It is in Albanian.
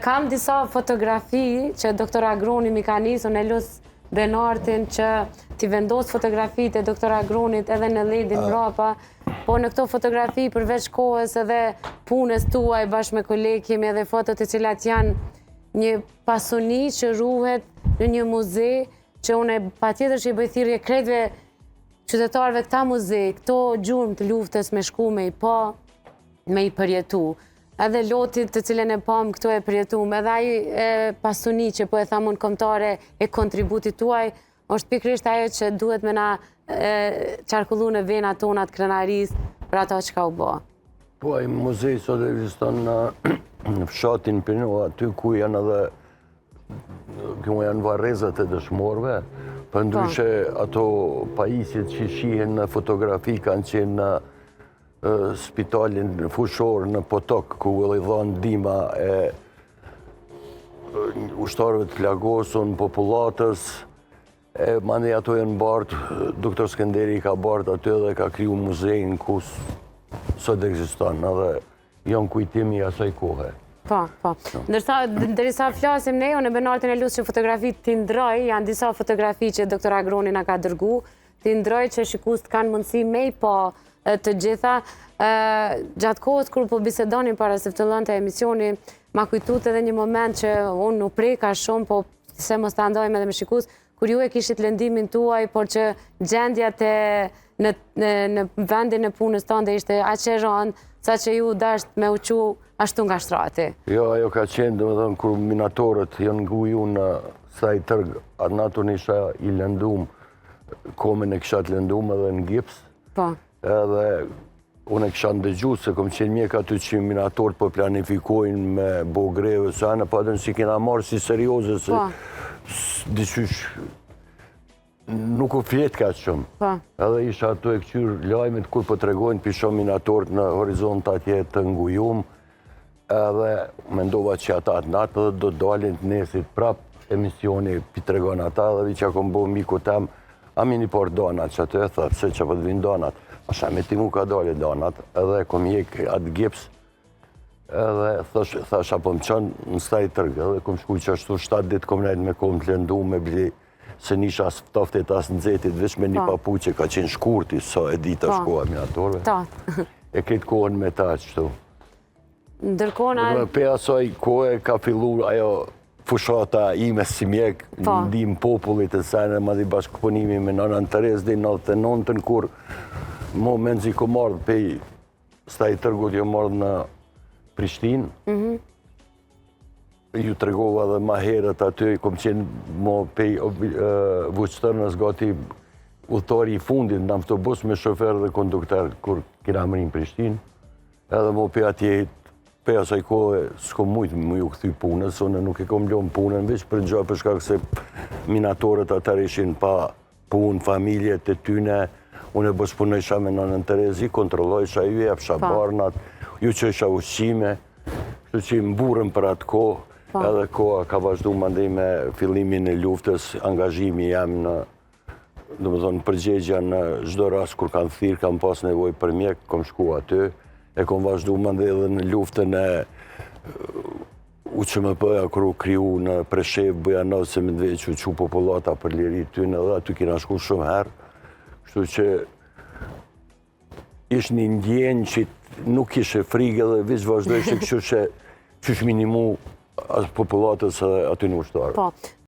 Kam disa fotografi që doktor Agroni mi ka nisur në Lus Benartin që t'i vendos fotografitë e doktor Agronit edhe në ledin mrapa, po në këto fotografi përveç kohës edhe punës tuaj bashkë me kolegë kemi edhe fotot e cilat janë një pasuni që ruhet në një muze që unë patjetër që i bëj thirrje krejtëve qytetarëve këta muze, këto gjurmë të luftës me shku me i pa, me i përjetu. Edhe lotit të cilën e pam këto e përjetum, edhe ai pasuni që po e thamun kombëtare e kontributit tuaj, është pikërisht ajo që duhet me na qarkullu në venat tona të krenarisë për ato që ka u bë. Po, ai muzej sot ekziston në fshatin Pino, aty ku janë edhe ku janë varrezat e dëshmorëve, për ndryshe ato pajisjet që shihen në fotografi kanë qenë në spitalin fushor në Potok, ku u dhënë ndihma e ushtarëve të plagosur, popullatës, mandej ato janë bartë, doktor Skënderi ka bartë aty dhe ka kriju muzejin ku sot ekziston, edhe janë kujtimi i asaj kohe. Po. Ndërsa flasim ne, unë në Benartin e Lusë që fotografitë t'i ndroj, janë disa fotografi që doktor Agroni na ka dërgu, t'i ndroj që shikuesit kanë mundësi me i pa të gjitha. Gjatë kohës kur po bisedonin para se fillonte emisioni, ma kujtut edhe një moment që unë nuk preka shumë, po se mos ta ndojmë edhe me shikues, kur ju e kishit lëndimin tuaj, por që gjendjat në vendin e punës tonë ishte aq e rëndë, sa që ju dasht me uqu ashtu nga shtrati. Jo, ajo ka qenë, domethënë, kur minatorët janë nguju në saj tërg, atë natën isha i lëndum, komen e kisha të lëndum edhe në gips. Po. Edhe unë e kisha ndëgju se kom qenë mjek aty që minatorët po planifikojnë me bo greve, se anë pa si kena marrë si serioze, se disysh nuk u flet ka shumë. Edhe isha ato e këqyr lajmet kur po tregojnë pisho minatorët në horizont atje të ngujum, edhe mendova që ata atë natë dhe do dalin të nesit prap emisioni pi tregon ata, dhe vi që kom bo miku tem, a mini por donat që atë e thë, pse që po të vinë donat. Asha me ti mu ka dali donat, edhe kom jek atë gips, edhe thasha po më qënë në staj tërgë, edhe kom shku që ashtu 7 ditë kom nejtë me kom të lëndu me bli, se nisha as ftoftit as nëzetit, veç me një papuqe ka qenë shkurti, sa e dita shkoha minatorve. E këtë kohën me ta qëtu. Ndërkona... Pe asoj kohë ka fillu ajo fushata ime si mjek, ndim popullit e sene, ma di bashkëpunimi me nënën Teres dhe 99-ën, kur moment që i ko mardhë pej staj tërgut jo mardhë në Prishtinë, ju tregova dhe ma herët aty, kom qenë mo pej vuqëtërnës gati udhëtori i fundit në autobus me shofer dhe kondukter kur kina mërin Prishtinë, edhe mo pej atje pe asaj kohë s'kom mujtë më ju këthy punës, unë nuk e kom lëmë punën, veç për gjë për shkak se minatorët atër ishin pa punë, familjet e tyne, unë e bëspunojsha me nënën Terezi, kontrollojsha ju, jepsha barnat, ju që isha ushqime, që që i mburën për atë kohë, edhe koha ka vazhdu mandej me fillimin e luftës, angazhimi jam në, do më thonë, përgjegja në çdo rast kur kanë thirë, kam pas nevoj për mjek, kom shku aty, e kom vazhdu mandej edhe në luftën e UQMP-ja kër u kriju në Preshev, Bujanov, se me dvej që që populata për liri tyne, edhe aty kina shku shumë herë, kështu që ish një ndjenjë që nuk ishe frigë dhe vizë vazhdojshë kështu që qysh minimu as populatës aty në ushtarë.